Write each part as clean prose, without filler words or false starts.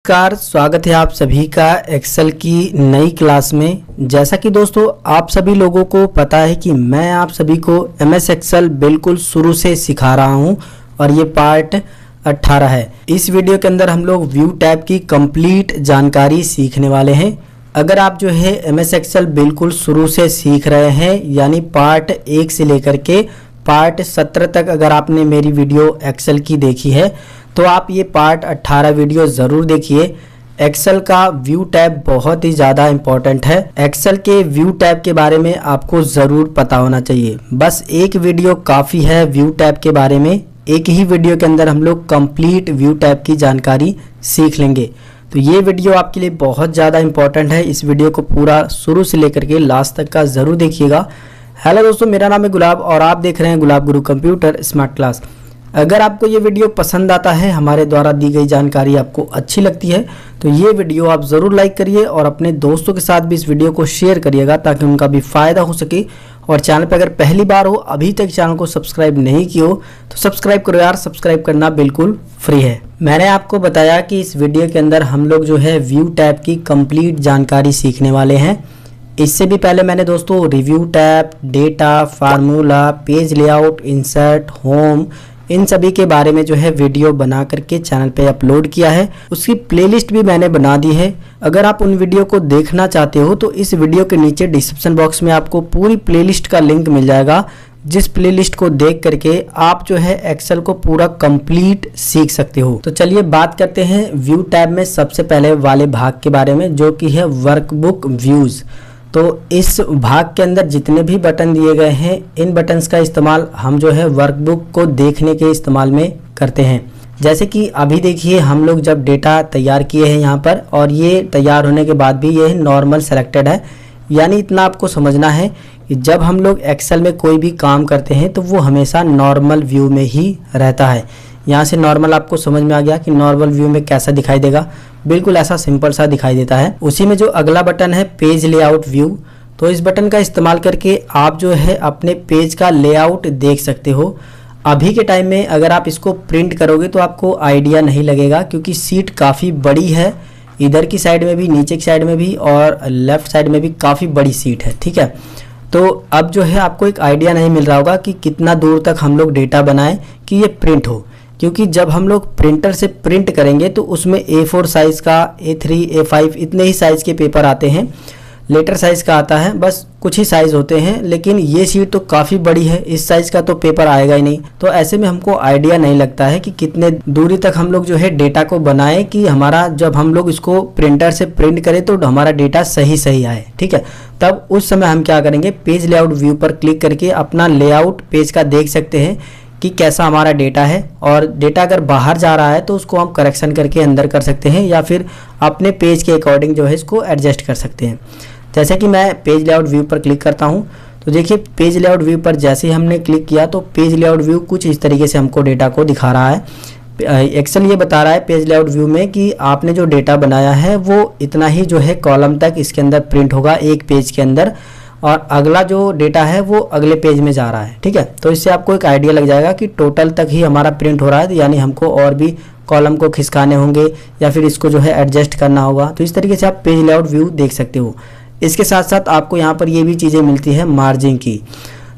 नमस्कार, स्वागत है आप सभी का एक्सेल की नई क्लास में। जैसा कि दोस्तों आप सभी लोगों को पता है कि मैं आप सभी को एमएस एक्सेल बिल्कुल शुरू से सिखा रहा हूं और ये पार्ट 18 है। इस वीडियो के अंदर हम लोग व्यू टैब की कंप्लीट जानकारी सीखने वाले हैं। अगर आप जो है एमएस एक्सेल बिल्कुल शुरू से सीख रहे हैं, यानी पार्ट 1 से लेकर के पार्ट 17 तक अगर आपने मेरी वीडियो एक्सेल की देखी है तो आप ये पार्ट 18 वीडियो ज़रूर देखिए। एक्सेल का व्यू टैब बहुत ही ज़्यादा इम्पोर्टेंट है। एक्सेल के व्यू टैब के बारे में आपको ज़रूर पता होना चाहिए। बस एक वीडियो काफ़ी है व्यू टैब के बारे में। एक ही वीडियो के अंदर हम लोग कंप्लीट व्यू टैब की जानकारी सीख लेंगे। तो ये वीडियो आपके लिए बहुत ज़्यादा इम्पोर्टेंट है। इस वीडियो को पूरा शुरू से लेकर के लास्ट तक का ज़रूर देखिएगा। हेलो दोस्तों, मेरा नाम है गुलाब और आप देख रहे हैं गुलाब गुरु कंप्यूटर स्मार्ट क्लास। अगर आपको ये वीडियो पसंद आता है, हमारे द्वारा दी गई जानकारी आपको अच्छी लगती है, तो ये वीडियो आप ज़रूर लाइक करिए और अपने दोस्तों के साथ भी इस वीडियो को शेयर करिएगा ताकि उनका भी फ़ायदा हो सके। और चैनल पर अगर पहली बार हो, अभी तक चैनल को सब्सक्राइब नहीं किया हो तो सब्सक्राइब करो यार। सब्सक्राइब करना बिल्कुल फ्री है। मैंने आपको बताया कि इस वीडियो के अंदर हम लोग जो है व्यू टैब की कंप्लीट जानकारी सीखने वाले हैं। इससे भी पहले मैंने दोस्तों review tab, data, formula, page layout, insert, home, इन सभी के बारे में जो है वीडियो बना करके चैनल पे अपलोड किया है। उसकी प्लेलिस्ट भी मैंने बना दी है। अगर आप उन वीडियो को देखना चाहते हो तो इस वीडियो के नीचे डिस्क्रिप्शन बॉक्स में आपको पूरी प्लेलिस्ट का लिंक मिल जाएगा, जिस प्लेलिस्ट को देख करके आप जो है एक्सेल को पूरा कंप्लीट सीख सकते हो। तो चलिए बात करते हैं व्यू टैब में सबसे पहले वाले भाग के बारे में, जो कि है वर्कबुक व्यूज़। तो इस भाग के अंदर जितने भी बटन दिए गए हैं, इन बटन्स का इस्तेमाल हम जो है वर्कबुक को देखने के इस्तेमाल में करते हैं। जैसे कि अभी देखिए हम लोग जब डेटा तैयार किए हैं यहाँ पर, और ये तैयार होने के बाद भी ये नॉर्मल सेलेक्टेड है। यानी इतना आपको समझना है कि जब हम लोग एक्सेल में कोई भी काम करते हैं तो वो हमेशा नॉर्मल व्यू में ही रहता है। यहाँ से नॉर्मल आपको समझ में आ गया कि नॉर्मल व्यू में कैसा दिखाई देगा। बिल्कुल ऐसा सिंपल सा दिखाई देता है। उसी में जो अगला बटन है पेज लेआउट व्यू, तो इस बटन का इस्तेमाल करके आप जो है अपने पेज का लेआउट देख सकते हो। अभी के टाइम में अगर आप इसको प्रिंट करोगे तो आपको आइडिया नहीं लगेगा, क्योंकि सीट काफ़ी बड़ी है। इधर की साइड में भी, नीचे की साइड में भी और लेफ्ट साइड में भी काफ़ी बड़ी सीट है। ठीक है, तो अब जो है आपको एक आइडिया नहीं मिल रहा होगा कि कितना दूर तक हम लोग डेटा बनाएं कि ये प्रिंट हो, क्योंकि जब हम लोग प्रिंटर से प्रिंट करेंगे तो उसमें A4 साइज़ का, A3, A5 इतने ही साइज़ के पेपर आते हैं। लेटर साइज़ का आता है, बस कुछ ही साइज़ होते हैं। लेकिन ये शीट तो काफ़ी बड़ी है, इस साइज़ का तो पेपर आएगा ही नहीं। तो ऐसे में हमको आइडिया नहीं लगता है कि कितने दूरी तक हम लोग जो है डेटा को बनाएं कि हमारा जब हम लोग इसको प्रिंटर से प्रिंट करें तो हमारा डेटा सही सही आए। ठीक है, तब उस समय हम क्या करेंगे, पेज लेआउट व्यू पर क्लिक करके अपना लेआउट पेज का देख सकते हैं कि कैसा हमारा डेटा है। और डेटा अगर बाहर जा रहा है तो उसको हम करेक्शन करके अंदर कर सकते हैं, या फिर अपने पेज के अकॉर्डिंग जो है इसको एडजस्ट कर सकते हैं। जैसे कि मैं पेज लेआउट व्यू पर क्लिक करता हूं, तो देखिए पेज लेआउट व्यू पर जैसे ही हमने क्लिक किया तो पेज लेआउट व्यू कुछ इस तरीके से हमको डेटा को दिखा रहा है। एक्सेल ये बता रहा है पेज लेआउट व्यू में कि आपने जो डेटा बनाया है वो इतना ही जो है कॉलम तक इसके अंदर प्रिंट होगा एक पेज के अंदर, और अगला जो डेटा है वो अगले पेज में जा रहा है। ठीक है, तो इससे आपको एक आइडिया लग जाएगा कि टोटल तक ही हमारा प्रिंट हो रहा है, यानी हमको और भी कॉलम को खिसकाने होंगे या फिर इसको जो है एडजस्ट करना होगा। तो इस तरीके से आप पेज लेआउट व्यू देख सकते हो। इसके साथ साथ आपको यहाँ पर ये भी चीज़ें मिलती है मार्जिन की।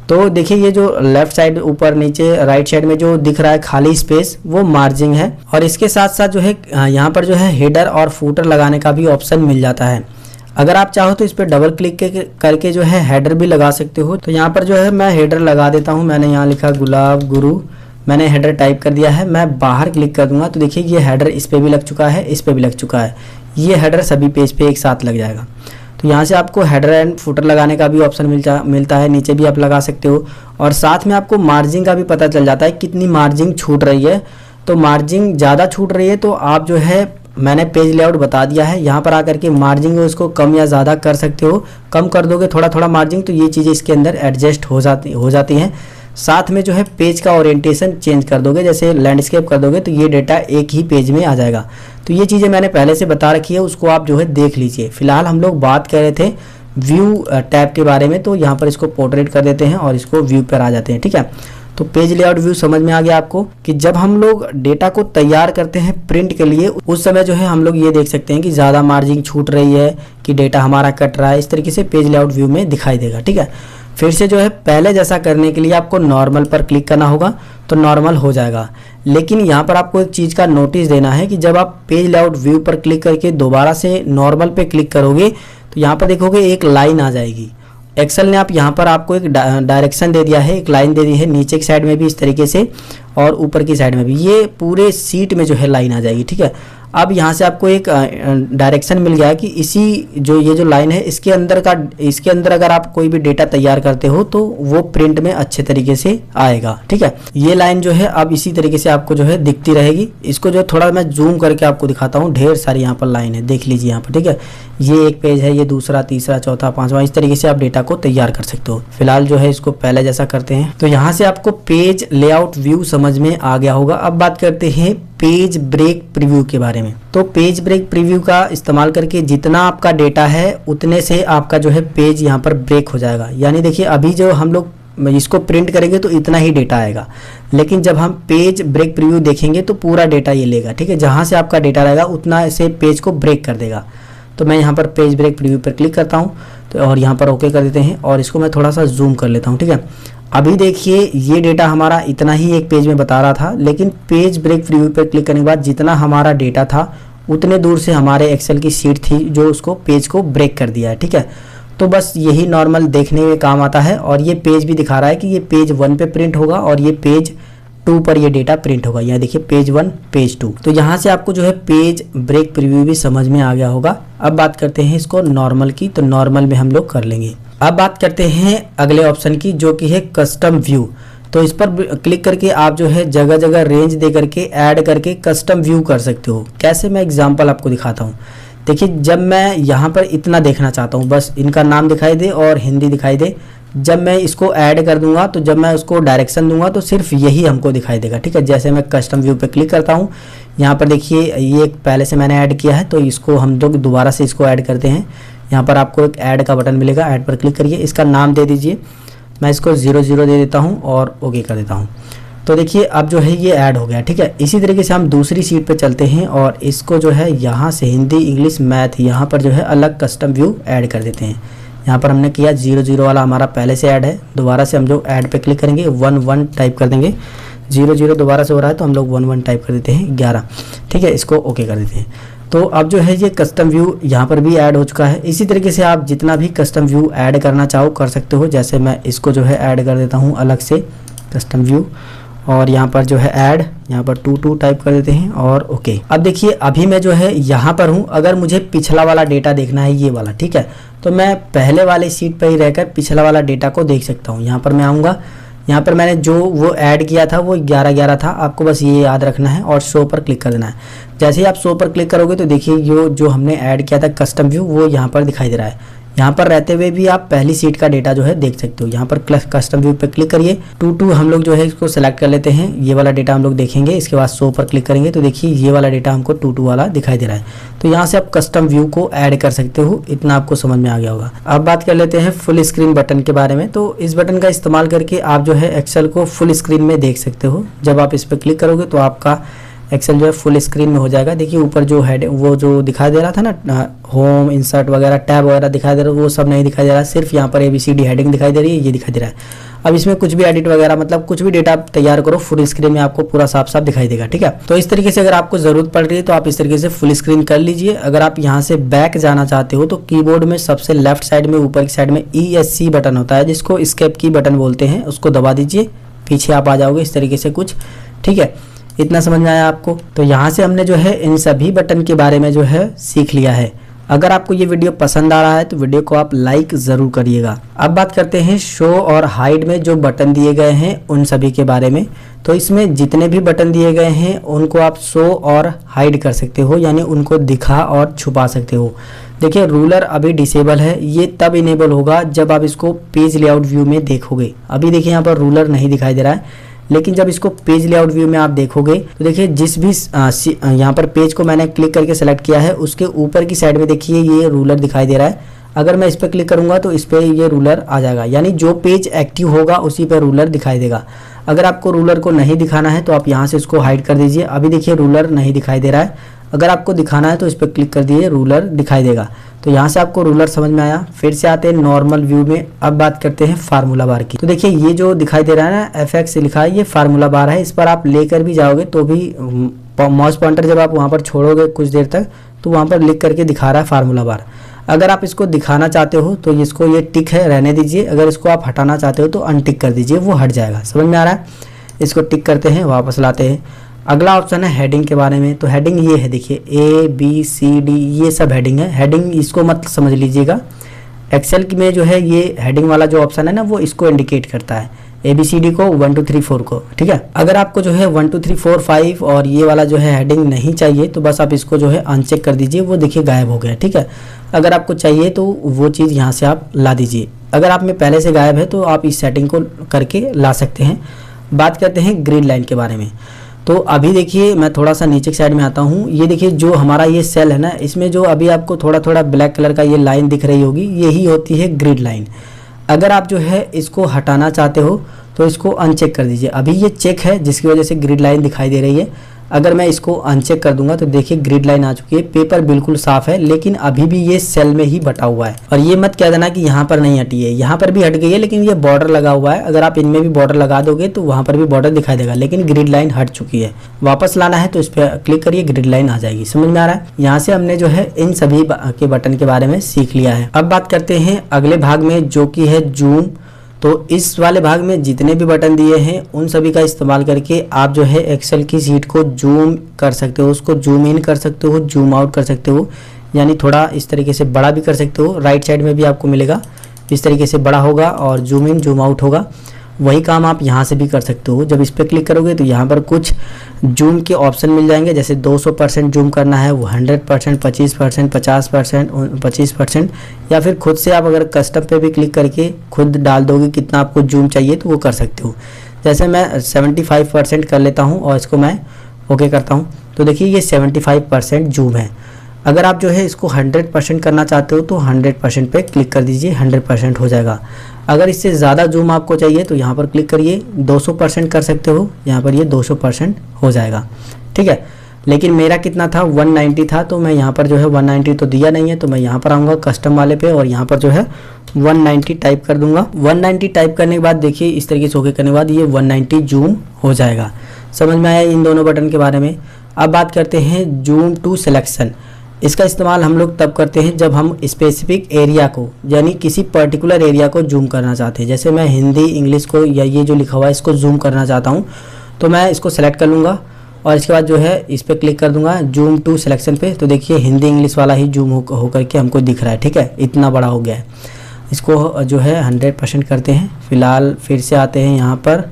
तो देखिए ये जो लेफ्ट साइड, ऊपर नीचे राइट साइड में जो दिख रहा है खाली स्पेस, वो मार्जिन है। और इसके साथ साथ जो है यहाँ पर जो है हेडर और फूटर लगाने का भी ऑप्शन मिल जाता है। अगर आप चाहो तो इस पर डबल क्लिक करके जो है हेडर भी लगा सकते हो। तो यहाँ पर जो है मैं हेडर लगा देता हूँ। मैंने यहाँ लिखा गुलाब गुरु, मैंने हेडर टाइप कर दिया है। मैं बाहर क्लिक कर दूंगा तो देखिए ये हेडर इस पर भी लग चुका है, इस पर भी लग चुका है। ये हेडर सभी पेज पे एक साथ लग जाएगा। तो यहाँ से आपको हेडर एंड फुटर लगाने का भी ऑप्शन मिलता है, नीचे भी आप लगा सकते हो। और साथ में आपको मार्जिन का भी पता चल जाता है कितनी मार्जिन छूट रही है। तो मार्जिन ज़्यादा छूट रही है तो आप जो है, मैंने पेज लेआउट बता दिया है, यहाँ पर आकर के मार्जिन को इसको कम या ज़्यादा कर सकते हो। कम कर दोगे थोड़ा थोड़ा मार्जिन तो ये चीज़ें इसके अंदर एडजस्ट हो जाती हैं। साथ में जो है पेज का ओरिएंटेशन चेंज कर दोगे, जैसे लैंडस्केप कर दोगे तो ये डेटा एक ही पेज में आ जाएगा। तो ये चीज़ें मैंने पहले से बता रखी है, उसको आप जो है देख लीजिए। फिलहाल हम लोग बात कर रहे थे व्यू टैब के बारे में, तो यहाँ पर इसको पोर्ट्रेट कर देते हैं और इसको व्यू पर आ जाते हैं। ठीक है, तो पेज लेआउट व्यू समझ में आ गया आपको कि जब हम लोग डेटा को तैयार करते हैं प्रिंट के लिए उस समय जो है हम लोग ये देख सकते हैं कि ज़्यादा मार्जिन छूट रही है कि डेटा हमारा कट रहा है, इस तरीके से पेज लेआउट व्यू में दिखाई देगा। ठीक है, फिर से जो है पहले जैसा करने के लिए आपको नॉर्मल पर क्लिक करना होगा तो नॉर्मल हो जाएगा। लेकिन यहाँ पर आपको एक चीज़ का नोटिस देना है कि जब आप पेज लेआउट व्यू पर क्लिक करके दोबारा से नॉर्मल पे क्लिक करोगे तो यहाँ पर देखोगे एक लाइन आ जाएगी। एक्सेल ने यहाँ पर आपको एक डायरेक्शन दे दिया है, एक लाइन दे दी है, नीचे की साइड में भी इस तरीके से और ऊपर की साइड में भी, ये पूरे सीट में जो है लाइन आ जाएगी। ठीक है, अब यहाँ से आपको एक डायरेक्शन मिल गया है कि इसी जो ये जो लाइन है इसके अंदर अगर आप कोई भी डेटा तैयार करते हो तो वो प्रिंट में अच्छे तरीके से आएगा। ठीक है, ये लाइन जो है अब इसी तरीके से आपको जो है दिखती रहेगी। इसको जो थोड़ा मैं जूम करके आपको दिखाता हूँ, ढेर सारी यहाँ पर लाइन है, देख लीजिए यहाँ पर। ठीक है, ये एक पेज है, ये दूसरा, तीसरा, चौथा, पांचवा, इस तरीके से आप डेटा को तैयार कर सकते हो। फिलहाल जो है इसको पहले जैसा करते हैं। तो यहाँ से आपको पेज लेआउट व्यू समझ में आ गया होगा। अब बात करते हैं पेज ब्रेक प्रीव्यू के बारे में। तो पेज ब्रेक प्रीव्यू का इस्तेमाल करके जितना आपका डेटा है उतने से आपका जो है पेज यहाँ पर ब्रेक हो जाएगा। यानी देखिए अभी जो हम लोग इसको प्रिंट करेंगे तो इतना ही डेटा आएगा, लेकिन जब हम पेज ब्रेक प्रीव्यू देखेंगे तो पूरा डेटा ये लेगा। ठीक है, जहाँ से आपका डेटा रहेगा उतना से पेज को ब्रेक कर देगा। तो मैं यहाँ पर पेज ब्रेक प्रीव्यू पर क्लिक करता हूँ तो और यहाँ पर ओके कर देते हैं और इसको मैं थोड़ा सा जूम कर लेता हूँ। ठीक है, अभी देखिए ये डेटा हमारा इतना ही एक पेज में बता रहा था, लेकिन पेज ब्रेक प्रीव्यू पर क्लिक करने के बाद जितना हमारा डेटा था उतने दूर से हमारे एक्सेल की शीट थी जो उसको पेज को ब्रेक कर दिया है। ठीक है, तो बस यही नॉर्मल देखने में काम आता है और ये पेज भी दिखा रहा है कि ये पेज 1 पे प्रिंट होगा और ये पेज 2 पर ये डेटा प्रिंट होगा। यहाँ देखिए पेज 1 पेज 2। तो यहाँ से आपको जो है पेज ब्रेक प्रीव्यू भी समझ में आ गया होगा। अब बात करते हैं इसको नॉर्मल की, तो नॉर्मल में हम लोग कर लेंगे। अब बात करते हैं अगले ऑप्शन की जो कि है कस्टम व्यू। तो इस पर क्लिक करके आप जो है जगह जगह रेंज दे करके ऐड करके कस्टम व्यू कर सकते हो। कैसे, मैं एग्जांपल आपको दिखाता हूँ। देखिए जब मैं यहाँ पर इतना देखना चाहता हूँ, बस इनका नाम दिखाई दे और हिंदी दिखाई दे, जब मैं इसको ऐड कर दूंगा तो जब मैं उसको डायरेक्शन दूंगा तो सिर्फ यही हमको दिखाई देगा। ठीक है, जैसे मैं कस्टम व्यू पे क्लिक करता हूँ, यहाँ पर देखिए ये पहले से मैंने ऐड किया है तो इसको हम लोग दोबारा से इसको ऐड करते हैं। यहाँ पर आपको एक ऐड का बटन मिलेगा, ऐड पर क्लिक करिए, इसका नाम दे दीजिए, मैं इसको 00 दे देता हूँ और ओके कर देता हूँ। तो देखिए अब जो है ये ऐड हो गया। ठीक है, इसी तरीके से हम दूसरी सीट पे चलते हैं और इसको जो है यहाँ से हिंदी, इंग्लिश, मैथ, यहाँ पर जो है अलग कस्टम व्यू ऐड कर देते हैं। यहाँ पर हमने किया 00 वाला हमारा पहले से ऐड है, दोबारा से हम लोग ऐड पे क्लिक करेंगे, 11 टाइप कर देंगे, 00 दोबारा से हो रहा है तो हम लोग 11 टाइप कर देते हैं, 11। ठीक है, इसको ओके कर देते हैं। तो अब जो है ये कस्टम व्यू यहाँ पर भी ऐड हो चुका है। इसी तरीके से आप जितना भी कस्टम व्यू ऐड करना चाहो कर सकते हो। जैसे मैं इसको जो है ऐड कर देता हूँ अलग से कस्टम व्यू और यहाँ पर जो है ऐड, यहाँ पर 22 टाइप कर देते हैं और ओके। अब देखिए अभी मैं जो है यहाँ पर हूँ, अगर मुझे पिछला वाला डेटा देखना है ये वाला, ठीक है, तो मैं पहले वाले सीट पर ही रहकर पिछला वाला डेटा को देख सकता हूँ। यहाँ पर मैं आऊँगा, यहाँ पर मैंने जो वो ऐड किया था वो 11 था, आपको बस ये याद रखना है और शो पर क्लिक कर देना है। जैसे ही आप शो पर क्लिक करोगे तो देखिए जो हमने ऐड किया था कस्टम व्यू वो यहाँ पर दिखाई दे रहा है। यहाँ पर रहते हुए भी आप पहली सीट का डेटा जो है देख सकते हो। यहाँ पर कस्टम व्यू पे क्लिक करिए, 22 हम लोग जो है इसको सेलेक्ट कर लेते हैं, ये वाला डेटा हम लोग देखेंगे। इसके बाद शो पर क्लिक करेंगे तो देखिए ये वाला डेटा हमको 22 वाला दिखाई दे रहा है। तो यहाँ से आप कस्टम व्यू को ऐड कर सकते हो, इतना आपको समझ में आ गया होगा। अब बात कर लेते हैं फुल स्क्रीन बटन के बारे में। तो इस बटन का इस्तेमाल करके आप जो है एक्सेल को फुल स्क्रीन में देख सकते हो। जब आप इस पर क्लिक करोगे तो आपका एक्सेल जो है फुल स्क्रीन में हो जाएगा। देखिए ऊपर जो हेड वो जो दिखाई दे रहा था ना, होम, इंसर्ट वगैरह, टैब वगैरह दिखाई दे रहा है, वो सब नहीं दिखाई दे रहा है, सिर्फ यहाँ पर ABCD हेडिंग दिखाई दे रही है, ये दिखाई दे रहा है। अब इसमें कुछ भी एडिट वगैरह मतलब कुछ भी डेटा तैयार करो फुल स्क्रीन में आपको पूरा साफ साफ दिखाई देगा। ठीक है, तो इस तरीके से अगर आपको जरूरत पड़ रही है तो आप इस तरीके से फुल स्क्रीन कर लीजिए। अगर आप यहाँ से बैक जाना चाहते हो तो कीबोर्ड में सबसे लेफ्ट साइड में ऊपर की साइड में ESC बटन होता है जिसको एस्केप की बटन बोलते हैं, उसको दबा दीजिए, पीछे आप आ जाओगे इस तरीके से कुछ। ठीक है, इतना समझ में आया आपको। तो यहाँ से हमने जो है इन सभी बटन के बारे में जो है सीख लिया है। अगर आपको ये वीडियो पसंद आ रहा है तो वीडियो को आप लाइक ज़रूर करिएगा। अब बात करते हैं शो और हाइड में जो बटन दिए गए हैं उन सभी के बारे में। तो इसमें जितने भी बटन दिए गए हैं उनको आप शो और हाइड कर सकते हो, यानी उनको दिखा और छुपा सकते हो। देखिए रूलर अभी डिसेबल है, ये तब इनेबल होगा जब आप इसको पेज लेआउट व्यू में देखोगे। अभी देखिए यहाँ पर रूलर नहीं दिखाई दे रहा है, लेकिन जब इसको पेज लेआउट व्यू में आप देखोगे तो देखिए जिस भी यहाँ पर पेज को मैंने क्लिक करके सेलेक्ट किया है उसके ऊपर की साइड में देखिए ये रूलर दिखाई दे रहा है। अगर मैं इस पर क्लिक करूंगा तो इस पर ये रूलर आ जाएगा, यानी जो पेज एक्टिव होगा उसी पर रूलर दिखाई देगा। अगर आपको रूलर को नहीं दिखाना है तो आप यहाँ से इसको हाइड कर दीजिए। अभी देखिए रूलर नहीं दिखाई दे रहा है। अगर आपको दिखाना है तो इस पर क्लिक कर दीजिए, रूलर दिखाई देगा। तो यहाँ से आपको रूलर समझ में आया। फिर से आते हैं नॉर्मल व्यू में। अब बात करते हैं फार्मूला बार की। तो देखिए ये जो दिखाई दे रहा है ना FX लिखा है, ये फार्मूला बार है। इस पर आप लेकर भी जाओगे तो भी माउस पॉइंटर जब आप वहाँ पर छोड़ोगे कुछ देर तक तो वहाँ पर लिख करके दिखा रहा है फार्मूला बार। अगर आप इसको दिखाना चाहते हो तो इसको ये टिक है रहने दीजिए। अगर इसको आप हटाना चाहते हो तो अनटिक कर दीजिए, वो हट जाएगा। समझ में आ रहा है? इसको टिक करते हैं, वापस लाते हैं। अगला ऑप्शन है हेडिंग के बारे में। तो हेडिंग ये है, देखिए ABCD ये सब हेडिंग है। हेडिंग इसको मत समझ लीजिएगा। एक्सेल में जो है ये हेडिंग वाला जो ऑप्शन है ना वो इसको इंडिकेट करता है, ABCD को 1 2 3 4 को। ठीक है, अगर आपको जो है 1 2 3 4 5 और ये वाला जो है हेडिंग नहीं चाहिए तो बस आप इसको जो है अनचेक कर दीजिए, वो देखिए गायब हो गया। ठीक है, अगर आपको चाहिए तो वो चीज़ यहाँ से आप ला दीजिए। अगर आप में पहले से गायब है तो आप इस सेटिंग को करके ला सकते हैं। बात करते हैं ग्रिड लाइन के बारे में। तो अभी देखिए मैं थोड़ा सा नीचे की साइड में आता हूँ। ये देखिए जो हमारा ये सेल है ना, इसमें जो अभी आपको थोड़ा थोड़ा ब्लैक कलर का ये लाइन दिख रही होगी, यही होती है ग्रिड लाइन। अगर आप जो है इसको हटाना चाहते हो तो इसको अनचेक कर दीजिए। अभी ये चेक है जिसकी वजह से ग्रिड लाइन दिखाई दे रही है। अगर मैं इसको अनचेक कर दूंगा तो देखिए ग्रिड लाइन आ चुकी है। पेपर बिल्कुल साफ है, लेकिन अभी भी ये सेल में ही बटा हुआ है। और ये मत कह देना कि यहाँ पर नहीं हटी है, यहाँ पर भी हट गई है, लेकिन ये बॉर्डर लगा हुआ है। अगर आप इनमें भी बॉर्डर लगा दोगे तो वहाँ पर भी बॉर्डर दिखाई देगा, लेकिन ग्रिड लाइन हट चुकी है। वापस लाना है तो इस पर क्लिक करिए, ग्रिड लाइन आ जाएगी। समझ में आ रहा है? यहाँ से हमने जो है इन सभी के बटन के बारे में सीख लिया है। अब बात करते हैं अगले भाग में, जो कि है जूम। तो इस वाले भाग में जितने भी बटन दिए हैं उन सभी का इस्तेमाल करके आप जो है एक्सेल की शीट को जूम कर सकते हो, उसको जूम इन कर सकते हो, जूम आउट कर सकते हो, यानी थोड़ा इस तरीके से बड़ा भी कर सकते हो। राइट साइड में भी आपको मिलेगा इस तरीके से बड़ा होगा और जूम इन जूम आउट होगा। वही काम आप यहाँ से भी कर सकते हो। जब इस पर क्लिक करोगे तो यहाँ पर कुछ जूम के ऑप्शन मिल जाएंगे, जैसे 200% जूम करना है, वो 100%, 25%, 50%, 25%, या फिर खुद से आप अगर कस्टम पे भी क्लिक करके खुद डाल दोगे कितना आपको जूम चाहिए तो वो कर सकते हो। जैसे मैं 75% कर लेता हूँ और इसको मैं ओके करता हूँ तो देखिए ये 75% जूम है। अगर आप जो है इसको 100% करना चाहते हो तो 100% पे क्लिक कर दीजिए, 100% हो जाएगा। अगर इससे ज़्यादा जूम आपको चाहिए तो यहाँ पर क्लिक करिए, 200% कर सकते हो, यहाँ पर ये 200% हो जाएगा। ठीक है, लेकिन मेरा कितना था 190 था, तो मैं यहाँ पर जो है 190 तो दिया नहीं है, तो मैं यहाँ पर आऊँगा कस्टम वाले पे और यहाँ पर जो है 190 टाइप कर दूंगा। 190 टाइप करने के बाद देखिए इस तरीके से ओके करने के बाद ये 190 जूम हो जाएगा। समझ में आया इन दोनों बटन के बारे में। अब बात करते हैं जूम टू सिलेक्शन। इसका इस्तेमाल हम लोग तब करते हैं जब हम स्पेसिफिक एरिया को, यानी किसी पर्टिकुलर एरिया को जूम करना चाहते हैं। जैसे मैं हिंदी इंग्लिश को या ये जो लिखा हुआ है इसको जूम करना चाहता हूँ, तो मैं इसको सेलेक्ट कर लूँगा और इसके बाद जो है इस पर क्लिक कर दूंगा जूम टू सिलेक्शन पे। तो देखिए हिंदी इंग्लिश वाला ही जूम हो करके हमको दिख रहा है। ठीक है, इतना बड़ा हो गया है। इसको जो है 100% करते हैं। फिलहाल फिर से आते हैं यहाँ पर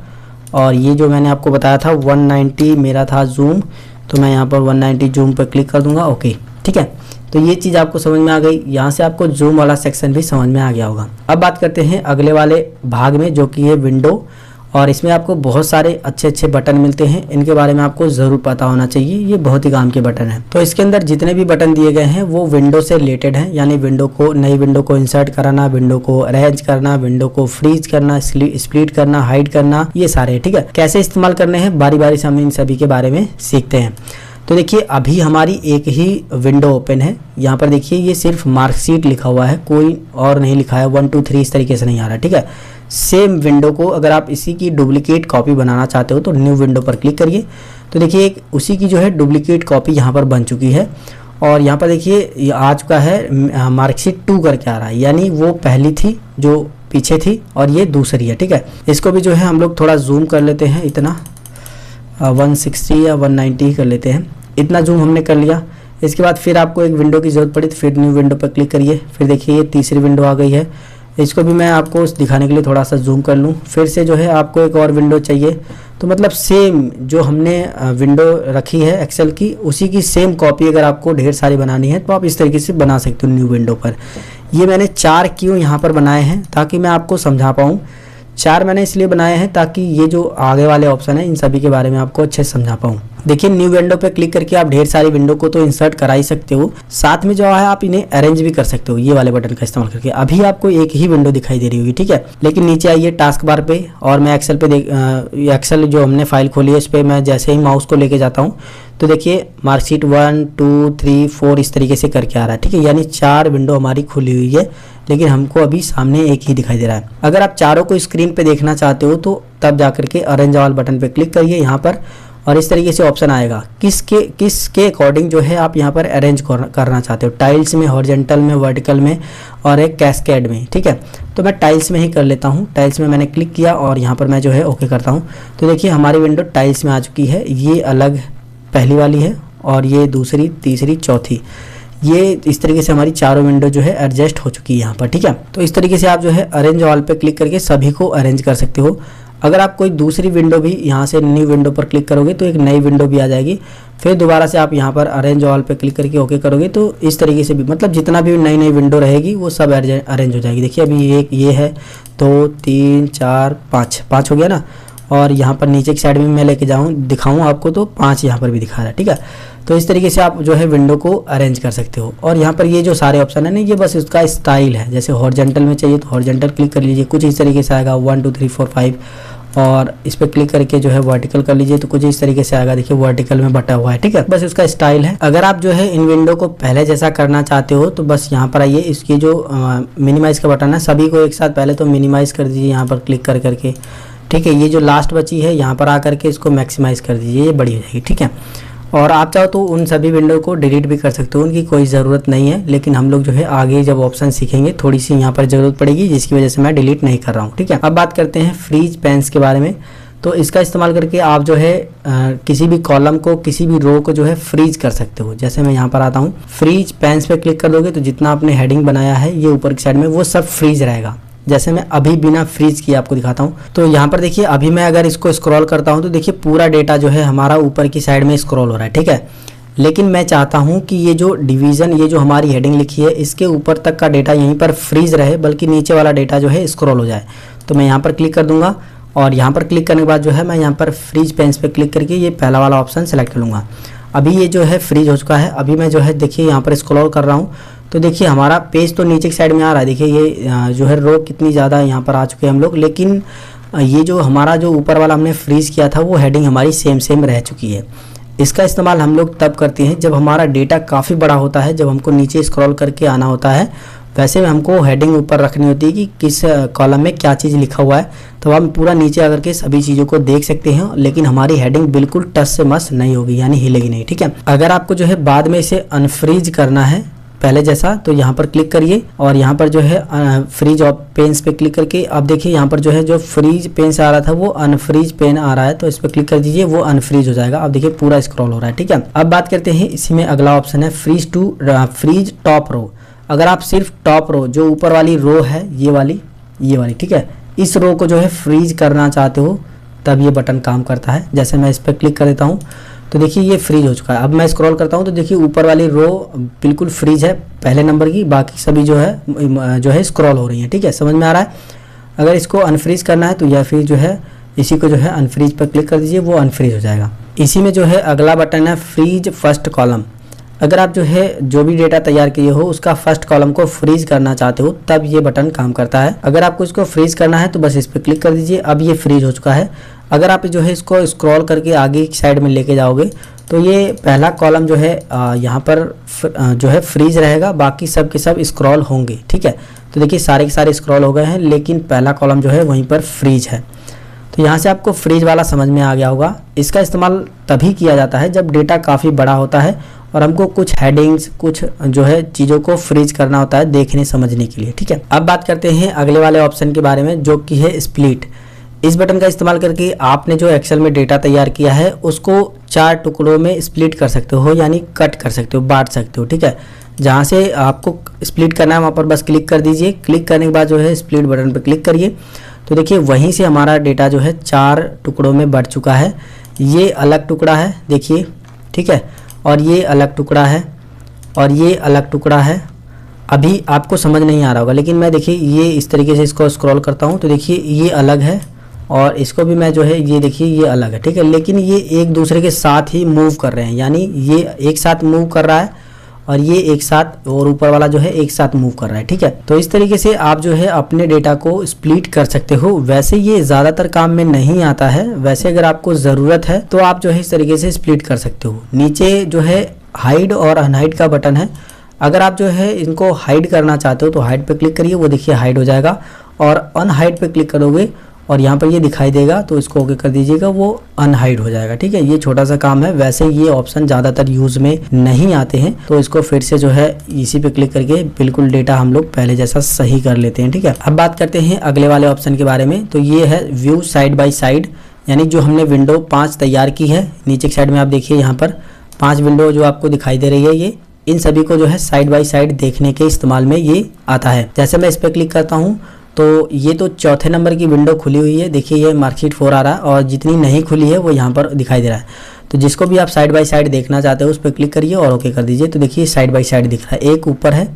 और ये जो मैंने आपको बताया था 190 मेरा था जूम, तो मैं यहाँ पर 190 जूम पर क्लिक कर दूंगा। ओके, ठीक है, तो ये चीज़ आपको समझ में आ गई। यहाँ से आपको जूम वाला सेक्शन भी समझ में आ गया होगा। अब बात करते हैं अगले वाले भाग में, जो कि है विंडो। और इसमें आपको बहुत सारे अच्छे अच्छे बटन मिलते हैं, इनके बारे में आपको ज़रूर पता होना चाहिए। ये बहुत ही काम के बटन हैं। तो इसके अंदर जितने भी बटन दिए गए हैं वो विंडो से रिलेटेड हैं, यानी विंडो को, नई विंडो को इंसर्ट कराना, विंडो को अरेंज करना, विंडो को फ्रीज करना, स्प्लिट करना, हाइड करना, ये सारे। ठीक है, कैसे इस्तेमाल करने हैं बारी बारी से हम इन सभी के बारे में सीखते हैं। तो देखिए अभी हमारी एक ही विंडो ओपन है। यहाँ पर देखिए ये सिर्फ मार्कशीट लिखा हुआ है, कोई और नहीं लिखा है, 1 2 3 इस तरीके से नहीं आ रहा। ठीक है, सेम विंडो को अगर आप इसी की डुप्लीकेट कॉपी बनाना चाहते हो तो न्यू विंडो पर क्लिक करिए। तो देखिए एक उसी की जो है डुप्लीकेट कॉपी यहाँ पर बन चुकी है और यहाँ पर देखिए ये आ चुका है मार्कशीट 2 करके आ रहा है, यानी वो पहली थी जो पीछे थी और ये दूसरी है। ठीक है, इसको भी जो है हम लोग थोड़ा जूम कर लेते हैं, इतना 160 या 190 कर लेते हैं। इतना जूम हमने कर लिया। इसके बाद फिर आपको एक विंडो की ज़रूरत पड़ी तो फिर न्यू विंडो पर क्लिक करिए। फिर देखिए ये तीसरी विंडो आ गई है, इसको भी मैं आपको दिखाने के लिए थोड़ा सा जूम कर लूँ। फिर से जो है आपको एक और विंडो चाहिए, तो मतलब सेम जो हमने विंडो रखी है एक्सेल की, उसी की सेम कॉपी अगर आपको ढेर सारी बनानी है तो आप इस तरीके से बना सकते हो न्यू विंडो पर। ये मैंने 4 क्यों यहाँ पर बनाए हैं ताकि मैं आपको समझा पाऊँ। 4 मैंने इसलिए बनाए हैं ताकि ये जो आगे वाले ऑप्शन है इन सभी के बारे में आपको अच्छे से समझा पाऊँ। देखिए न्यू विंडो पे क्लिक करके आप ढेर सारी विंडो को तो इंसर्ट करा ही सकते हो, साथ में जो है आप इन्हें अरेंज भी कर सकते हो ये वाले बटन का इस्तेमाल करके। अभी आपको एक ही विंडो दिखाई दे रही होगी, ठीक है। लेकिन नीचे आइए टास्क बार पे और मैं एक्सेल पे एक्सेल जो हमने फाइल खोली है इस पर मैं जैसे ही माउस को लेके जाता हूँ तो देखिए मार्कशीट 1 2 3 4 इस तरीके से करके आ रहा है, ठीक है। यानी 4 विंडो हमारी खुली हुई है, लेकिन हमको अभी सामने एक ही दिखाई दे रहा है। अगर आप चारों को स्क्रीन पे देखना चाहते हो तो तब जाकर के अरेंज ऑल बटन पे क्लिक करिए यहाँ पर, और इस तरीके से ऑप्शन आएगा किसके अकॉर्डिंग जो है आप यहाँ पर अरेंज करना चाहते हो, टाइल्स में, हॉरिजॉन्टल में, वर्टिकल में और एक कैस्केड में, ठीक है। तो मैं टाइल्स में ही कर लेता हूँ। टाइल्स में मैंने क्लिक किया और यहाँ पर मैं जो है ओके करता हूँ। तो देखिए हमारी विंडो टाइल्स में आ चुकी है, ये अलग पहली वाली है और ये दूसरी, तीसरी, चौथी, ये इस तरीके से हमारी चारों विंडो जो है एडजस्ट हो चुकी है यहाँ पर, ठीक है। तो इस तरीके से आप जो है अरेंज ऑल पे क्लिक करके सभी को अरेंज कर सकते हो। अगर आप कोई दूसरी विंडो भी यहाँ से न्यू विंडो पर क्लिक करोगे तो एक नई विंडो भी आ जाएगी, फिर दोबारा से आप यहाँ पर अरेंज ऑल पे क्लिक करके ओके करोगे तो इस तरीके से भी मतलब जितना भी नई नई विंडो रहेगी वो सब अरेंज हो जाएगी। देखिए अभी एक ये है, 2 3 4 5 हो गया ना, और यहाँ पर नीचे की साइड में मैं लेके दिखाऊँ आपको तो 5 यहाँ पर भी दिखा रहा है, ठीक है। तो इस तरीके से आप जो है विंडो को अरेंज कर सकते हो। और यहाँ पर ये जो सारे ऑप्शन है ना, ये बस उसका स्टाइल है। जैसे हॉरिजॉन्टल में चाहिए तो हॉरिजॉन्टल क्लिक कर लीजिए, कुछ इस तरीके से आएगा 1 2 3 4 5, और इस पर क्लिक करके जो है वर्टिकल कर लीजिए तो कुछ इस तरीके से आएगा। देखिए वर्टिकल में बटा हुआ है, ठीक है, बस उसका स्टाइल है। अगर आप जो है इन विंडो को पहले जैसा करना चाहते हो तो बस यहाँ पर आइए, इसकी जो मिनिमाइज का बटन है सभी को एक साथ पहले तो मिनिमाइज कर दीजिए यहाँ पर क्लिक कर करके, ठीक है। ये जो लास्ट बची है यहाँ पर आकर के इसको मैक्सिमाइज कर दीजिए, ये बड़ी हो जाएगी, ठीक है। और आप चाहो तो उन सभी विंडो को डिलीट भी कर सकते हो, उनकी कोई ज़रूरत नहीं है। लेकिन हम लोग जो है आगे जब ऑप्शन सीखेंगे थोड़ी सी यहाँ पर ज़रूरत पड़ेगी, जिसकी वजह से मैं डिलीट नहीं कर रहा हूँ, ठीक है। अब बात करते हैं फ्रीज पेन्स के बारे में। तो इसका इस्तेमाल करके आप जो है किसी भी कॉलम को, किसी भी रो को जो है फ्रीज कर सकते हो। जैसे मैं यहाँ पर आता हूँ, फ्रीज पेन्स पे क्लिक कर दोगे तो जितना आपने हेडिंग बनाया है ये ऊपर की साइड में वो सब फ्रीज रहेगा। जैसे मैं अभी बिना फ्रीज किए आपको दिखाता हूँ, तो यहाँ पर देखिए अभी मैं अगर इसको स्क्रॉल करता हूँ तो देखिए पूरा डेटा जो है हमारा ऊपर की साइड में स्क्रॉल हो रहा है, ठीक है। लेकिन मैं चाहता हूँ कि ये जो डिवीज़न, ये जो हमारी हेडिंग लिखी है इसके ऊपर तक का डेटा यहीं पर फ्रीज रहे, बल्कि नीचे वाला डेटा जो है स्क्रॉल हो जाए। तो मैं यहाँ पर क्लिक कर दूंगा और यहाँ पर क्लिक करने के बाद जो है मैं यहाँ पर फ्रीज पेन्स पे क्लिक करके ये पहला वाला ऑप्शन सेलेक्ट कर लूँगा। अभी ये जो है फ्रीज हो चुका है। अभी मैं जो है देखिए यहाँ पर स्क्रॉल कर रहा हूँ तो देखिए हमारा पेज तो नीचे की साइड में आ रहा है। देखिए ये जो है रो कितनी ज़्यादा यहाँ पर आ चुके हैं हम लोग, लेकिन ये जो हमारा जो ऊपर वाला हमने फ्रीज किया था वो हेडिंग हमारी सेम रह चुकी है। इसका इस्तेमाल हम लोग तब करते हैं जब हमारा डेटा काफ़ी बड़ा होता है, जब हमको नीचे स्क्रॉल करके आना होता है। वैसे में हमको हेडिंग ऊपर रखनी होती है कि किस कॉलम में क्या चीज़ लिखा हुआ है, तो हम पूरा नीचे आकर के सभी चीज़ों को देख सकते हैं, लेकिन हमारी हेडिंग बिल्कुल टच से मस नहीं होगी, यानी हिलेगी नहीं, ठीक है। अगर आपको जो है बाद में इसे अनफ्रीज करना है पहले जैसा, तो यहाँ पर क्लिक करिए और यहाँ पर जो है फ्रीज पेन्स पे क्लिक करके अब देखिए यहाँ पर जो है जो फ्रीज पेन्स आ रहा था वो अनफ्रीज पेन आ रहा है, तो इस पर क्लिक कर दीजिए, वो अनफ्रीज हो जाएगा। अब देखिए पूरा स्क्रॉल हो रहा है, ठीक है। अब बात करते हैं इसी में अगला ऑप्शन है फ्रीज टॉप रो। अगर आप सिर्फ टॉप रो, जो ऊपर वाली रो है ये वाली, ठीक है, इस रो को जो है फ्रीज करना चाहते हो तब ये बटन काम करता है। जैसे मैं इस पर क्लिक कर देता हूँ तो देखिए ये फ्रीज हो चुका है। अब मैं स्क्रॉल करता हूँ तो देखिए ऊपर वाली रो बिल्कुल फ्रीज है पहले नंबर की, बाकी सभी जो है स्क्रॉल हो रही है, ठीक है, समझ में आ रहा है। अगर इसको अनफ्रीज करना है तो या फिर जो है इसी को जो है अनफ्रीज पर क्लिक कर दीजिए, वो अनफ्रीज हो जाएगा। इसी में जो है अगला बटन है फ्रीज फर्स्ट कॉलम। अगर आप जो है जो भी डेटा तैयार किए हो उसका फर्स्ट कॉलम को फ्रीज करना चाहते हो तब ये बटन काम करता है। अगर आपको इसको फ्रीज करना है तो बस इस पर क्लिक कर दीजिए, अब ये फ्रीज हो चुका है। अगर आप जो है इसको स्क्रॉल करके आगे की साइड में लेके जाओगे तो ये पहला कॉलम जो है यहाँ पर जो है फ्रीज रहेगा, बाकी सब के सब स्क्रॉल होंगे, ठीक है। तो देखिए सारे के सारे स्क्रॉल हो गए हैं, लेकिन पहला कॉलम जो है वहीं पर फ्रीज है। तो यहाँ से आपको फ्रीज वाला समझ में आ गया होगा। इसका इस्तेमाल तभी किया जाता है जब डेटा काफ़ी बड़ा होता है और हमको कुछ हेडिंग्स, कुछ जो है चीज़ों को फ्रीज करना होता है देखने समझने के लिए, ठीक है। अब बात करते हैं अगले वाले ऑप्शन के बारे में, जो कि है स्प्लिट। इस बटन का इस्तेमाल करके आपने जो एक्सेल में डेटा तैयार किया है उसको 4 टुकड़ों में स्प्लिट कर सकते हो, यानी कट कर सकते हो, बांट सकते हो, ठीक है। जहाँ से आपको स्प्लिट करना है वहाँ पर बस क्लिक कर दीजिए। क्लिक करने के बाद जो है स्प्लिट बटन पर क्लिक करिए तो देखिए वहीं से हमारा डेटा जो है 4 टुकड़ों में बढ़ चुका है। ये अलग टुकड़ा है देखिए, ठीक है, और ये अलग टुकड़ा है और ये अलग टुकड़ा है। अभी आपको समझ नहीं आ रहा होगा, लेकिन मैं देखिए ये इस तरीके से इसको स्क्रॉल करता हूँ तो देखिए ये अलग है और इसको भी मैं जो है ये देखिए ये अलग है, ठीक है, लेकिन ये एक दूसरे के साथ ही मूव कर रहे हैं, यानी ये एक साथ मूव कर रहा है और ये एक साथ, और ऊपर वाला जो है एक साथ मूव कर रहा है, ठीक है। तो इस तरीके से आप जो है अपने डेटा को स्प्लिट कर सकते हो। वैसे ये ज़्यादातर काम में नहीं आता है, वैसे अगर आपको ज़रूरत है तो आप जो है इस तरीके से स्प्लिट कर सकते हो। नीचे जो है हाइड और अनहाइड का बटन है, अगर आप जो है इनको हाइड करना चाहते हो तो हाइड पे क्लिक करिए, वो देखिए हाइड हो जाएगा, और अनहाइड पे क्लिक करोगे और यहाँ पर ये दिखाई देगा तो इसको ओके कर दीजिएगा, वो अनहाइड हो जाएगा, ठीक है। ये छोटा सा काम है, वैसे ये ऑप्शन ज़्यादातर यूज़ में नहीं आते हैं, तो इसको फिर से जो है इसी पे क्लिक करके बिल्कुल डेटा हम लोग पहले जैसा सही कर लेते हैं, ठीक है। अब बात करते हैं अगले वाले ऑप्शन के बारे में। तो ये है व्यू साइड बाई साइड, यानी जो हमने विंडो 5 तैयार की है, नीचे की साइड में आप देखिए यहाँ पर 5 विंडो जो आपको दिखाई दे रही है, ये इन सभी को जो है साइड बाई साइड देखने के इस्तेमाल में ये आता है। जैसे मैं इस पर क्लिक करता हूँ तो ये तो चौथे नंबर की विंडो खुली हुई है, देखिए ये मार्कशीट 4 आ रहा है, और जितनी नहीं खुली है वो यहाँ पर दिखाई दे रहा है। तो जिसको भी आप साइड बाय साइड देखना चाहते हो उस पर क्लिक करिए और ओके कर दीजिए। तो देखिए साइड बाय साइड दिख रहा है, एक ऊपर है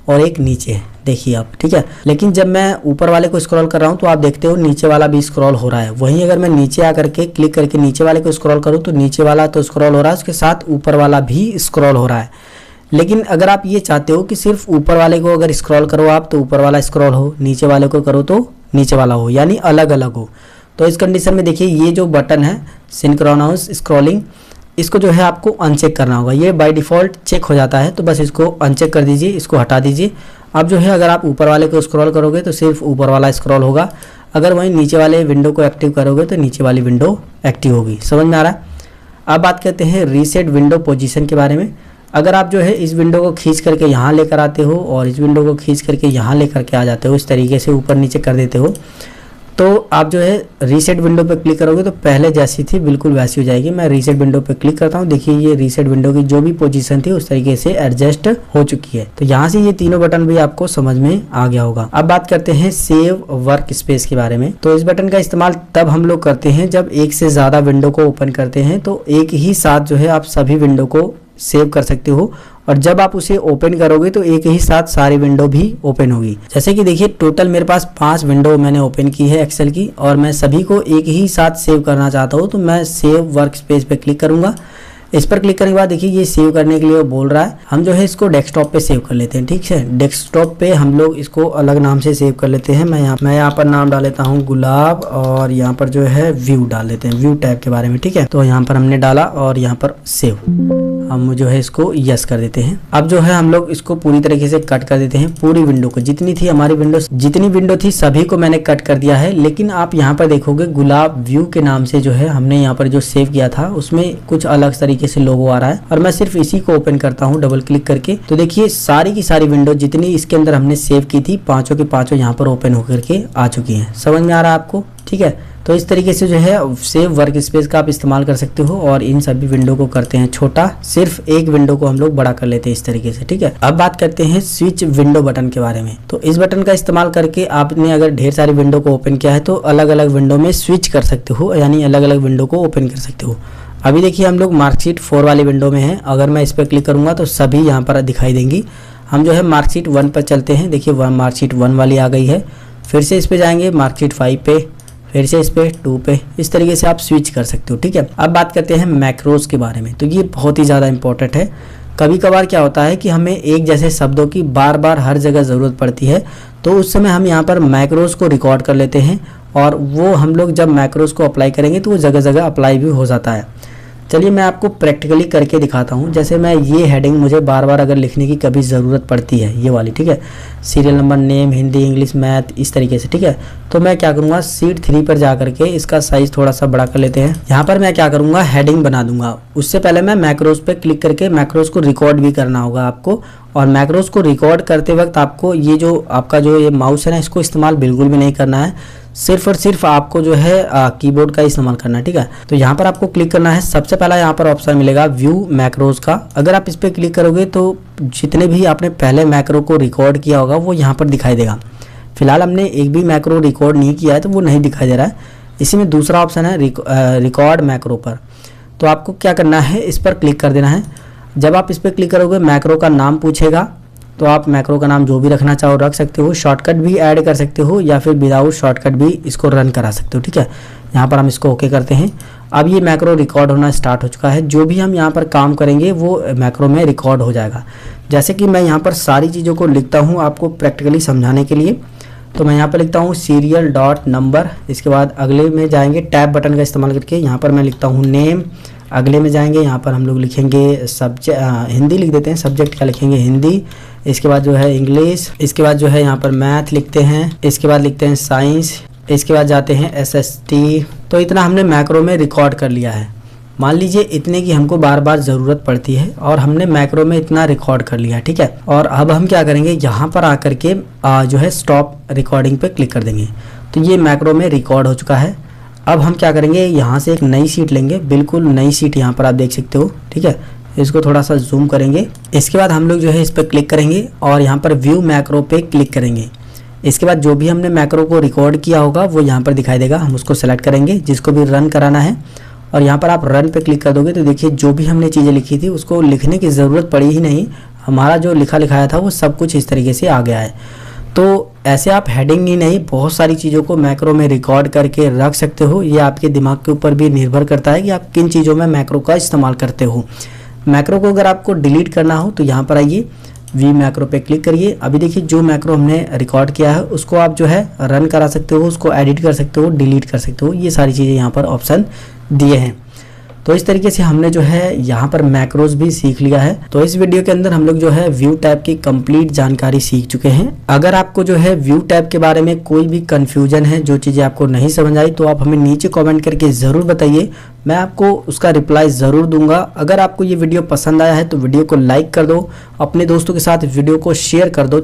और एक नीचे है, देखिए आप, ठीक है। लेकिन जब मैं ऊपर वाले को स्क्रॉल कर रहा हूँ तो आप देखते हो नीचे वाला भी स्क्रॉल हो रहा है। वहीं अगर मैं नीचे आकर के क्लिक करके नीचे वाले को स्क्रॉल करूँ तो नीचे वाला तो स्क्रॉल हो रहा है, उसके साथ ऊपर वाला भी स्क्रॉल हो रहा है। लेकिन अगर आप ये चाहते हो कि सिर्फ ऊपर वाले को अगर स्क्रॉल करो आप तो ऊपर वाला स्क्रॉल हो, नीचे वाले को करो तो नीचे वाला हो, यानी अलग अलग हो, तो इस कंडीशन में देखिए ये जो बटन है सिंक्रोनस स्क्रॉलिंग, इसको जो है आपको अनचेक करना होगा। ये बाय डिफ़ॉल्ट चेक हो जाता है, तो बस इसको अनचेक कर दीजिए, इसको हटा दीजिए। अब जो है अगर आप ऊपर वाले को स्क्रॉल करोगे तो सिर्फ ऊपर वाला स्क्रॉल होगा, अगर वहीं नीचे वाले विंडो को एक्टिव करोगे तो नीचे वाली विंडो एक्टिव होगी। समझ में आ रहा है? अब बात करते हैं रीसेट विंडो पोजीशन के बारे में। अगर आप जो है इस विंडो को खींच करके यहाँ लेकर आते हो और इस विंडो को खींच करके यहाँ लेकर के आ जाते हो, इस तरीके से ऊपर नीचे कर देते हो, तो आप जो है रीसेट विंडो पे क्लिक करोगे तो पहले जैसी थी बिल्कुल वैसी हो जाएगी। मैं रीसेट विंडो पे क्लिक करता हूँ, देखिए ये रीसेट विंडो की जो भी पोजीशन थी उस तरीके से एडजस्ट हो चुकी है। तो यहाँ से ये तीनों बटन भी आपको समझ में आ गया होगा। अब बात करते हैं सेव वर्क स्पेस के बारे में। तो इस बटन का इस्तेमाल तब हम लोग करते हैं जब एक से ज़्यादा विंडो को ओपन करते हैं, तो एक ही साथ जो है आप सभी विंडो को सेव कर सकते हो, और जब आप उसे ओपन करोगे तो एक ही साथ सारी विंडो भी ओपन होगी। जैसे कि देखिए टोटल मेरे पास 5 विंडो मैंने ओपन की है एक्सेल की, और मैं सभी को एक ही साथ सेव करना चाहता हूँ, तो मैं सेव वर्क स्पेस पे क्लिक करूंगा। इस पर क्लिक करने के बाद देखिए ये सेव करने के लिए वो बोल रहा है, हम जो है इसको डेस्कटॉप पे सेव कर लेते हैं, ठीक है। डेस्कटॉप पे हम लोग इसको अलग नाम से सेव कर लेते हैं। मैं यहाँ पर नाम डाल लेता हूँ गुलाब, और यहाँ पर जो है व्यू डाल लेते हैं, व्यू टैब के बारे में, ठीक है। तो यहाँ पर हमने डाला और यहाँ पर सेव, हम जो है इसको यस कर देते हैं। अब जो है हम लोग इसको पूरी तरीके से कट कर देते हैं, पूरी विंडो को, जितनी थी हमारी विंडो, जितनी विंडो थी सभी को मैंने कट कर दिया है। लेकिन आप यहाँ पर देखोगे गुलाब व्यू के नाम से जो है हमने यहाँ पर जो सेव किया था उसमें कुछ अलग तरीके से लोगो आ रहा है, और मैं सिर्फ इसी को ओपन करता हूँ डबल क्लिक करके। तो देखिए सारी की सारी विंडो जितनी इसके अंदर हमने सेव की थी पांचों के पांचों यहाँ पर ओपन होकर के आ चुकी हैं। समझ में आ रहा है आपको? ठीक है। तो इस तरीके से जो है सेव वर्क स्पेस का आप इस्तेमाल कर सकते हो, और इन सभी विंडो को करते हैं छोटा, सिर्फ एक विंडो को हम लोग बड़ा कर लेते हैं इस तरीके से, ठीक है। अब बात करते हैं स्विच विंडो बटन के बारे में। तो इस बटन का इस्तेमाल करके आपने अगर ढेर सारी विंडो को ओपन किया है तो अलग अलग विंडो में स्विच कर सकते हो, यानी अलग अलग विंडो को ओपन कर सकते हो। अभी देखिए हम लोग मार्कशीट 4 वाली विंडो में हैं, अगर मैं इस पर क्लिक करूंगा तो सभी यहाँ पर दिखाई देंगी। हम जो है मार्कशीट 1 पर चलते हैं, देखिए मार्कशीट 1 वाली आ गई है, फिर से इस पे जाएंगे मार्कशीट 5 पे, फिर से इस पे 2 पे, इस तरीके से आप स्विच कर सकते हो, ठीक है। अब बात करते हैं मैक्रोज के बारे में। तो ये बहुत ही ज़्यादा इंपॉर्टेंट है। कभी कभार क्या होता है कि हमें एक जैसे शब्दों की बार बार हर जगह ज़रूरत पड़ती है, तो उस समय हम यहाँ पर मैक्रोज को रिकॉर्ड कर लेते हैं, और वो हम लोग जब मैक्रोज को अप्लाई करेंगे तो वो जगह जगह अप्लाई भी हो जाता है। चलिए मैं आपको प्रैक्टिकली करके दिखाता हूँ। जैसे मैं ये हेडिंग मुझे बार बार अगर लिखने की कभी ज़रूरत पड़ती है, ये वाली, ठीक है, serial number, name, Hindi, English, math, इस तरीके से, ठीक है। तो मैं क्या करूँगा, शीट 3 पर जा करके इसका साइज़ थोड़ा सा बड़ा कर लेते हैं। यहाँ पर मैं क्या करूँगा, हेडिंग बना दूंगा। उससे पहले मैं मैक्रोज पे क्लिक करके मैक्रोज को रिकॉर्ड भी करना होगा आपको, और मैक्रोज को रिकॉर्ड करते वक्त आपको ये जो आपका जो ये माउस है ना, इसको इस्तेमाल बिल्कुल भी नहीं करना है, सिर्फ और सिर्फ आपको जो है कीबोर्ड का इस्तेमाल करना है, ठीक है। तो यहाँ पर आपको क्लिक करना है। सबसे पहला यहाँ पर ऑप्शन मिलेगा व्यू मैक्रोज का। अगर आप इस पर क्लिक करोगे तो जितने भी आपने पहले मैक्रो को रिकॉर्ड किया होगा वो यहाँ पर दिखाई देगा। फिलहाल हमने एक भी मैक्रो रिकॉर्ड नहीं किया है तो वो नहीं दिखाई दे रहा है। इसी में दूसरा ऑप्शन है रिकॉर्ड मैक्रो पर। तो आपको क्या करना है, इस पर क्लिक कर देना है। जब आप इस पर क्लिक करोगे मैक्रो का नाम पूछेगा, तो आप मैक्रो का नाम जो भी रखना चाहो रख सकते हो, शॉर्टकट भी ऐड कर सकते हो या फिर विदाउट शॉर्टकट भी इसको रन करा सकते हो। ठीक है, यहाँ पर हम इसको ओके करते हैं। अब ये मैक्रो रिकॉर्ड होना स्टार्ट हो चुका है। जो भी हम यहाँ पर काम करेंगे वो मैक्रो में रिकॉर्ड हो जाएगा। जैसे कि मैं यहाँ पर सारी चीज़ों को लिखता हूँ आपको प्रैक्टिकली समझाने के लिए। तो मैं यहाँ पर लिखता हूँ सीरियल डॉट नंबर, इसके बाद अगले में जाएंगे टैब बटन का इस्तेमाल करके, यहाँ पर मैं लिखता हूँ नेम। अगले में जाएंगे, यहाँ पर हम लोग लिखेंगे सब्जेक्ट, हिंदी लिख देते हैं, सब्जेक्ट का लिखेंगे हिंदी। इसके बाद जो है इंग्लिश, इसके बाद जो है यहाँ पर मैथ लिखते हैं, इसके बाद लिखते हैं साइंस, इसके बाद जाते हैं SST। तो इतना हमने मैक्रो में रिकॉर्ड कर लिया है। मान लीजिए इतने की हमको बार बार ज़रूरत पड़ती है और हमने मैक्रो में इतना रिकॉर्ड कर लिया। ठीक है, और अब हम क्या करेंगे, यहाँ पर आकर के जो है स्टॉप रिकॉर्डिंग पे क्लिक कर देंगे। तो ये मैक्रो में रिकॉर्ड हो चुका है। अब हम क्या करेंगे, यहाँ से एक नई सीट लेंगे, बिल्कुल नई सीट यहाँ पर आप देख सकते हो। ठीक है, इसको थोड़ा सा जूम करेंगे। इसके बाद हम लोग जो है इस पर क्लिक करेंगे और यहाँ पर व्यू मैक्रो पे क्लिक करेंगे। इसके बाद जो भी हमने मैक्रो को रिकॉर्ड किया होगा वो यहाँ पर दिखाई देगा, हम उसको सेलेक्ट करेंगे जिसको भी रन कराना है। और यहाँ पर आप रन पे क्लिक कर दोगे तो देखिए जो भी हमने चीज़ें लिखी थी उसको लिखने की ज़रूरत पड़ी ही नहीं, हमारा जो लिखाया था वो सब कुछ इस तरीके से आ गया है। तो ऐसे आप हेडिंग ही नहीं, बहुत सारी चीज़ों को मैक्रो में रिकॉर्ड करके रख सकते हो। ये आपके दिमाग के ऊपर भी निर्भर करता है कि आप किन चीज़ों में मैक्रो का इस्तेमाल करते हो। मैक्रो को अगर आपको डिलीट करना हो तो यहाँ पर आइए, वी मैक्रो पे क्लिक करिए। अभी देखिए जो मैक्रो हमने रिकॉर्ड किया है उसको आप जो है रन करा सकते हो, उसको एडिट कर सकते हो, डिलीट कर सकते हो, ये सारी चीज़ें यहाँ पर ऑप्शन दिए हैं। तो इस तरीके से हमने जो है यहाँ पर मैक्रोज भी सीख लिया है। तो इस वीडियो के अंदर हम लोग जो है व्यू टैब की कंप्लीट जानकारी सीख चुके हैं। अगर आपको जो है व्यू टैब के बारे में कोई भी कंफ्यूजन है, जो चीज़ें आपको नहीं समझ आई, तो आप हमें नीचे कमेंट करके ज़रूर बताइए, मैं आपको उसका रिप्लाई ज़रूर दूंगा। अगर आपको ये वीडियो पसंद आया है तो वीडियो को लाइक कर दो, अपने दोस्तों के साथ वीडियो को शेयर कर दो।